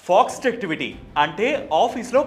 Pox activity అంటే ఆఫీస్లో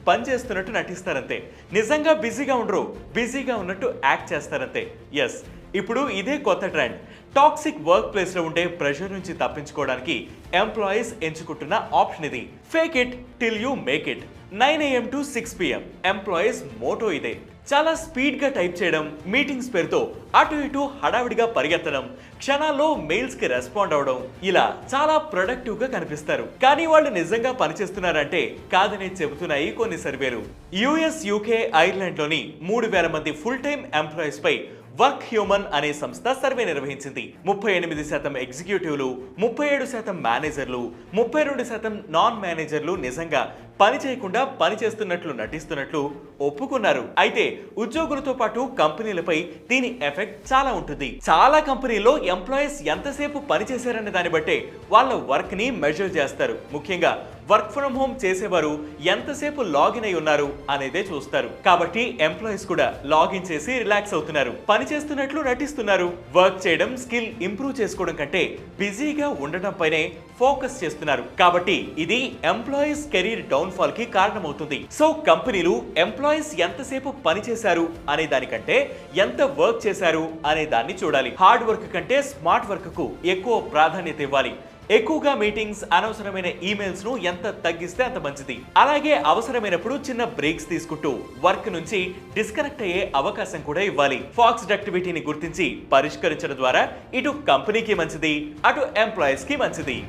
పనిచేస్తున్నట్టు నటిస్తారంతే. నిజంగా బిజీగా ఉండరు, బిజీగా ఉన్నట్టు యాక్ట్ చేస్తారంతే. ఎస్, ఇప్పుడు ఇదే కొత్త ట్రెండ్. టాక్సిక్ వర్క్ ప్లేస్లో ఉండే ప్రెషర్ నుంచి తప్పించుకోవడానికి ఎంప్లాయీస్ ఎంచుకుంటున్న ఆప్షన్ ఇది. Fake it till you make it. 9 AM to 6 PM employees motto ఇదే. చాలా స్పీడ్గా టైప్ చేయడం, మీటింగ్స్ పేరుతో అటు ఇటు హడావిడిగా పరిగెత్తడం, క్షణాల్లో మెయిల్స్కి రెస్పాండ్ అవడం, ఇలా చాలా ప్రొడక్టివ్గా కనిపిస్తారు. కానీ వాళ్ళు నిజంగా పనిచేస్తున్నారంటే కాదని చెబుతున్నాయి కొన్ని సర్వేలు. US, UK, ఐర్లాండ్లోని 3,000 మంది ఫుల్ టైమ్ ఎంప్లాయీస్ పై వర్క్ హ్యూమన్ అనే సంస్థ సర్వే నిర్వహించింది. 38% ఎగ్జిక్యూటివ్లు, 37% మేనేజర్లు, 32% నాన్ మేనేజర్లు నిజంగా పని చేయకుండా పనిచేస్తున్నట్లు నటిస్తున్నట్లు ఒప్పుకున్నారు. అయితే ఉద్యోగులతో పాటు కంపెనీలపై దీని ఎఫెక్ట్ చాలా ఉంటుంది. చాలా కంపెనీల్లో ఎంప్లాయీస్ ఎంతసేపు పనిచేశారనే దాన్ని బట్టే వాళ్ళ వర్క్ ని మెజర్ చేస్తారు. ముఖ్యంగా వర్క్ ఫ్రమ్ హోమ్ చేసేవారు ఎంతసేపు లాగిన్ అయి ఉన్నారు అనేదే చూస్తారు. కాబట్టి ఎంప్లాయీస్ కూడా లాగిన్ చేసి రిలాక్స్ అవుతున్నారు, పని చేస్తున్నట్లు నటిస్తున్నారు. వర్క్ చేయడం, స్కిల్ ఇంప్రూవ్ చేసుకోవడం కంటే బిజీగా ఉండడం పైనే ఫోకస్ చేస్తున్నారు. కాబట్టి ఇది ఎంప్లాయీస్ కెరీర్ డౌన్ ఫాల్ కి కారణమవుతుంది. సో కంపెనీలు ఎంప్లాయీస్ ఎంతసేపు పని చేశారు అనే దానికంటే ఎంత వర్క్ చేశారు అనే దాన్ని చూడాలి. హార్డ్ వర్క్ కంటే స్మార్ట్ వర్క్ కు ఎక్కువ ప్రాధాన్యత ఇవ్వాలి. ఎక్కువగా మీటింగ్స్, అనవసరమైన ఈమెయిల్స్ ను ఎంత తగ్గిస్తే అంత మంచిది. అలాగే అవసరమైనప్పుడు చిన్న బ్రేక్స్ తీసుకుంటూ వర్క్ నుంచి డిస్కనెక్ట్ అయ్యే అవకాశం కూడా ఇవ్వాలి. ఫాక్స్ యాక్టివిటీని గుర్తించి పరిష్కరించడం ద్వారా ఇటు కంపెనీకి మంచిది, అటు ఎంప్లాయీస్ కి మంచిది.